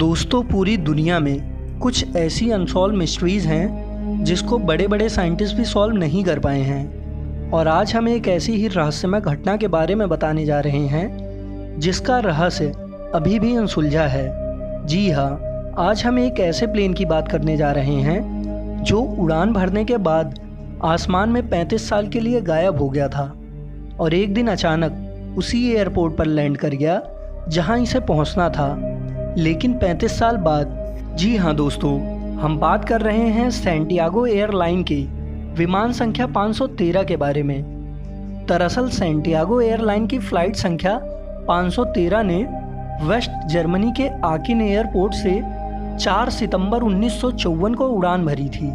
दोस्तों, पूरी दुनिया में कुछ ऐसी अनसॉल्व मिस्ट्रीज़ हैं जिसको बड़े बड़े साइंटिस्ट भी सॉल्व नहीं कर पाए हैं। और आज हम एक ऐसी ही रहस्यमय घटना के बारे में बताने जा रहे हैं जिसका रहस्य अभी भी अनसुलझा है। जी हाँ, आज हम एक ऐसे प्लेन की बात करने जा रहे हैं जो उड़ान भरने के बाद आसमान में 35 साल के लिए गायब हो गया था और एक दिन अचानक उसी एयरपोर्ट पर लैंड कर गया जहां इसे पहुंचना था, लेकिन 35 साल बाद। जी हाँ दोस्तों, हम बात कर रहे हैं सैंटियागो एयरलाइन के विमान संख्या 513 के बारे में। दरअसल सैंटियागो एयरलाइन की फ़्लाइट संख्या 513 ने वेस्ट जर्मनी के आकिन एयरपोर्ट से 4 सितंबर 1954 को उड़ान भरी थी।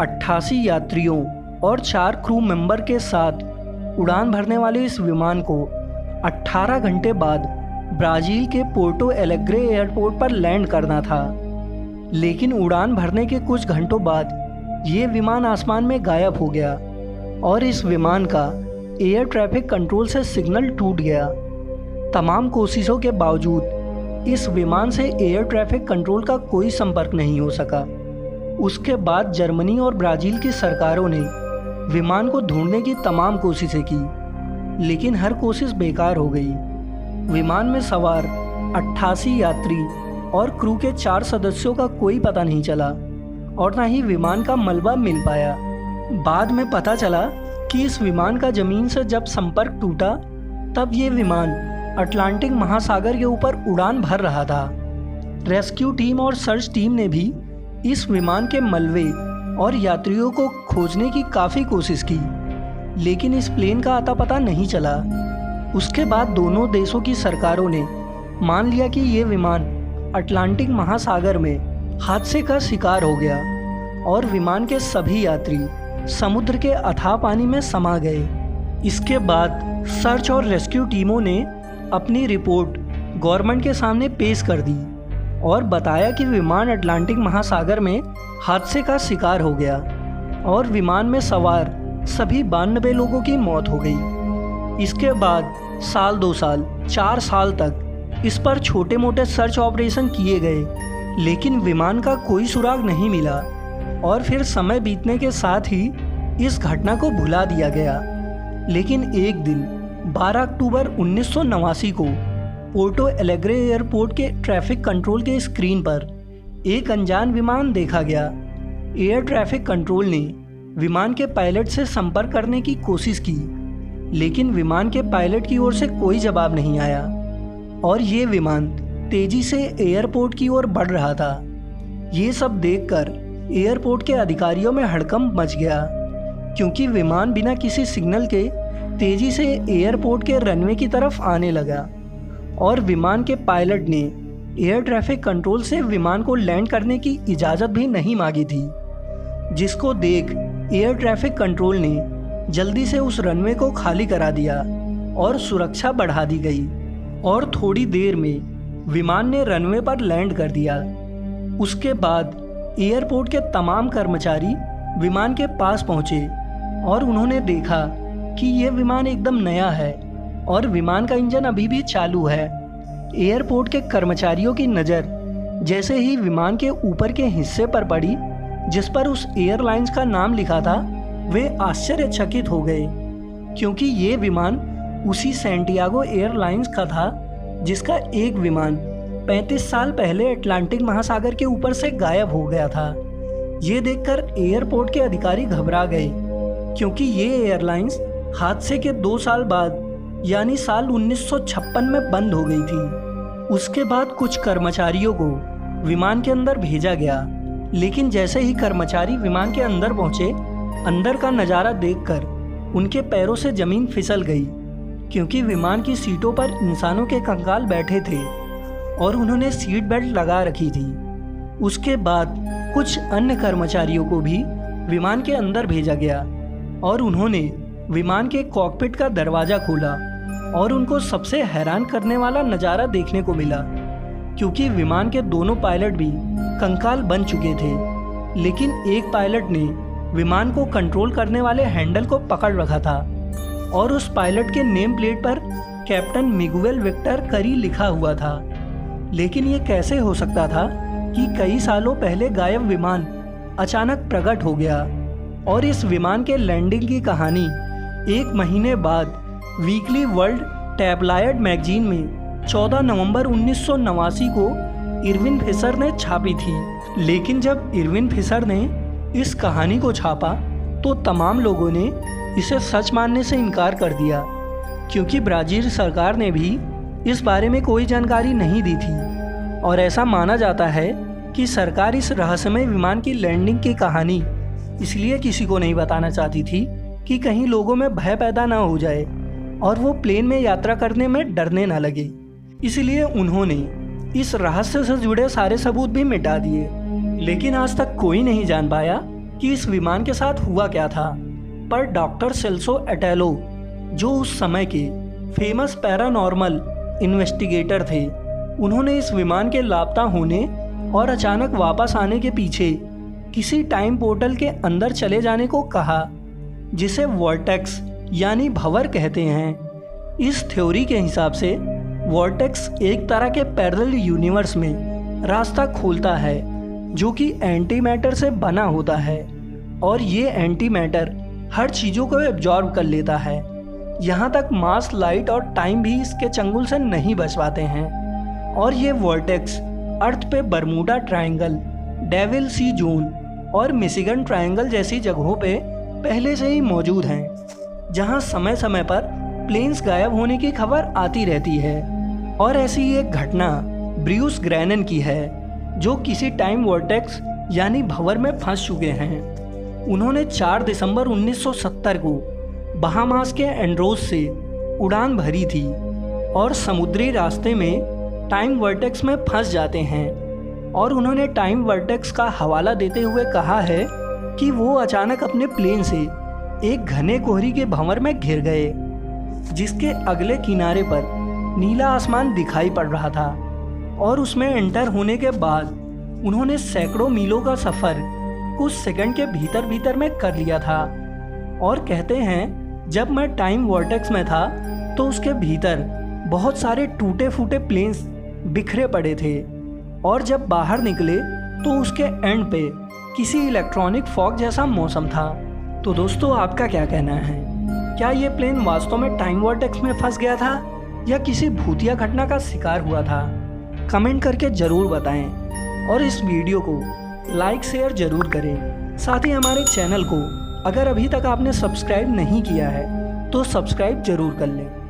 88 यात्रियों और 4 क्रू मेंबर के साथ उड़ान भरने वाले इस विमान को 18 घंटे बाद ब्राज़ील के पोर्टो एलेग्रे एयरपोर्ट पर लैंड करना था, लेकिन उड़ान भरने के कुछ घंटों बाद ये विमान आसमान में गायब हो गया और इस विमान का एयर ट्रैफिक कंट्रोल से सिग्नल टूट गया। तमाम कोशिशों के बावजूद इस विमान से एयर ट्रैफिक कंट्रोल का कोई संपर्क नहीं हो सका। उसके बाद जर्मनी और ब्राज़ील की सरकारों ने विमान को ढूंढने की तमाम कोशिशें की, लेकिन हर कोशिश बेकार हो गई। विमान में सवार 88 यात्री और क्रू के 4 सदस्यों का कोई पता नहीं चला और न ही विमान का मलबा मिल पाया। बाद में पता चला कि इस विमान का ज़मीन से जब संपर्क टूटा तब ये विमान अटलांटिक महासागर के ऊपर उड़ान भर रहा था। रेस्क्यू टीम और सर्च टीम ने भी इस विमान के मलबे और यात्रियों को खोजने की काफ़ी कोशिश की, लेकिन इस प्लेन का अता पता नहीं चला। उसके बाद दोनों देशों की सरकारों ने मान लिया कि ये विमान अटलांटिक महासागर में हादसे का शिकार हो गया और विमान के सभी यात्री समुद्र के अथाह पानी में समा गए। इसके बाद सर्च और रेस्क्यू टीमों ने अपनी रिपोर्ट गवर्नमेंट के सामने पेश कर दी और बताया कि विमान अटलांटिक महासागर में हादसे का शिकार हो गया और विमान में सवार सभी 92 लोगों की मौत हो गई। इसके बाद साल 2 साल 4 साल तक इस पर छोटे मोटे सर्च ऑपरेशन किए गए, लेकिन विमान का कोई सुराग नहीं मिला और फिर समय बीतने के साथ ही इस घटना को भुला दिया गया। लेकिन एक दिन 12 अक्टूबर 1989 को पोर्टो एलेग्रे एयरपोर्ट के ट्रैफिक कंट्रोल के स्क्रीन पर एक अनजान विमान देखा गया। एयर ट्रैफिक कंट्रोल ने विमान के पायलट से संपर्क करने की कोशिश की, लेकिन विमान के पायलट की ओर से कोई जवाब नहीं आया और ये विमान तेजी से एयरपोर्ट की ओर बढ़ रहा था। ये सब देखकर एयरपोर्ट के अधिकारियों में हड़कंप मच गया, क्योंकि विमान बिना किसी सिग्नल के तेजी से एयरपोर्ट के रनवे की तरफ आने लगा और विमान के पायलट ने एयर ट्रैफिक कंट्रोल से विमान को लैंड करने की इजाज़त भी नहीं मांगी थी, जिसको देख एयर ट्रैफिक कंट्रोल ने जल्दी से उस रनवे को खाली करा दिया और सुरक्षा बढ़ा दी गई और थोड़ी देर में विमान ने रनवे पर लैंड कर दिया। उसके बाद एयरपोर्ट के तमाम कर्मचारी विमान के पास पहुंचे और उन्होंने देखा कि यह विमान एकदम नया है और विमान का इंजन अभी भी चालू है। एयरपोर्ट के कर्मचारियों की नज़र जैसे ही विमान के ऊपर के हिस्से पर पड़ी जिस पर उस एयरलाइंस का नाम लिखा था, वे आश्चर्यचकित हो गए, क्योंकि ये विमान उसी सैंटियागो एयरलाइंस का था जिसका एक विमान 35 साल पहले अटलांटिक महासागर के ऊपर से गायब हो गया था। ये देखकर एयरपोर्ट के अधिकारी घबरा गए, क्योंकि ये एयरलाइंस हादसे के 2 साल बाद यानी साल 1956 में बंद हो गई थी। उसके बाद कुछ कर्मचारियों को विमान के अंदर भेजा गया, लेकिन जैसे ही कर्मचारी विमान के अंदर पहुंचे, अंदर का नज़ारा देखकर उनके पैरों से ज़मीन फिसल गई, क्योंकि विमान की सीटों पर इंसानों के कंकाल बैठे थे और उन्होंने सीट बेल्ट लगा रखी थी। उसके बाद कुछ अन्य कर्मचारियों को भी विमान के अंदर भेजा गया और उन्होंने विमान के कॉकपिट का दरवाज़ा खोला और उनको सबसे हैरान करने वाला नज़ारा देखने को मिला, क्योंकि विमान के दोनों पायलट भी कंकाल बन चुके थे, लेकिन एक पायलट ने विमान को कंट्रोल करने वाले हैंडल को पकड़ रखा था और उस पायलट के नेम प्लेट पर कैप्टन मिगुएल विक्टर करी लिखा हुआ था। लेकिन ये कैसे हो सकता था कि कई सालों पहले गायब विमान अचानक प्रकट हो गया। और इस विमान के लैंडिंग की कहानी 1 महीने बाद वीकली वर्ल्ड टैबलॉयड मैगजीन में 14 नवंबर 1989 को इरविन फिशर ने छापी थी। लेकिन जब इरविन फिशर ने इस कहानी को छापा तो तमाम लोगों ने इसे सच मानने से इनकार कर दिया, क्योंकि ब्राज़ील सरकार ने भी इस बारे में कोई जानकारी नहीं दी थी। और ऐसा माना जाता है कि सरकार इस रहस्यमय विमान की लैंडिंग की कहानी इसलिए किसी को नहीं बताना चाहती थी कि कहीं लोगों में भय पैदा ना हो जाए और वो प्लेन में यात्रा करने में डरने ना लगे। इसलिए उन्होंने इस रहस्य से जुड़े सारे सबूत भी मिटा दिए। लेकिन आज तक कोई नहीं जान पाया कि इस विमान के साथ हुआ क्या था। पर डॉक्टर सेल्सो एटेलो, जो उस समय के फेमस पैरानॉर्मल इन्वेस्टिगेटर थे, उन्होंने इस विमान के लापता होने और अचानक वापस आने के पीछे किसी टाइम पोर्टल के अंदर चले जाने को कहा, जिसे वॉर्टेक्स यानी भंवर कहते हैं। इस थ्योरी के हिसाब से वॉर्टेक्स एक तरह के पैरेलल यूनिवर्स में रास्ता खोलता है जो कि एंटी मैटर से बना होता है, और ये एंटी मैटर हर चीज़ों को एब्जॉर्ब कर लेता है। यहाँ तक मास, लाइट और टाइम भी इसके चंगुल से नहीं बच पाते हैं। और ये वॉर्टेक्स अर्थ पे बर्मुडा ट्रायंगल, डेविल सी जोन और मिशिगन ट्रायंगल जैसी जगहों पे पहले से ही मौजूद हैं, जहाँ समय समय पर प्लेन्स गायब होने की खबर आती रहती है। और ऐसी एक घटना ब्रूस ग्रेनन की है, जो किसी टाइम वॉर्टेक्स यानी भंवर में फंस चुके हैं। उन्होंने 4 दिसंबर 1970 को बहामास के एंड्रोस से उड़ान भरी थी और समुद्री रास्ते में टाइम वर्टेक्स में फंस जाते हैं। और उन्होंने टाइम वर्टेक्स का हवाला देते हुए कहा है कि वो अचानक अपने प्लेन से एक घने कोहरी के भंवर में घिर गए, जिसके अगले किनारे पर नीला आसमान दिखाई पड़ रहा था। और उसमें एंटर होने के बाद उन्होंने सैकड़ों मीलों का सफ़र कुछ सेकंड के भीतर भीतर में कर लिया था। और कहते हैं जब मैं टाइम वॉर्टेक्स में था तो उसके भीतर बहुत सारे टूटे फूटे प्लेन्स बिखरे पड़े थे, और जब बाहर निकले तो उसके एंड पे किसी इलेक्ट्रॉनिक फॉग जैसा मौसम था। तो दोस्तों, आपका क्या कहना है? क्या ये प्लेन वास्तव में टाइम वॉर्टेक्स में फंस गया था या किसी भूतिया घटना का शिकार हुआ था? कमेंट करके ज़रूर बताएं और इस वीडियो को लाइक शेयर ज़रूर करें। साथ ही हमारे चैनल को अगर अभी तक आपने सब्सक्राइब नहीं किया है तो सब्सक्राइब ज़रूर कर लें।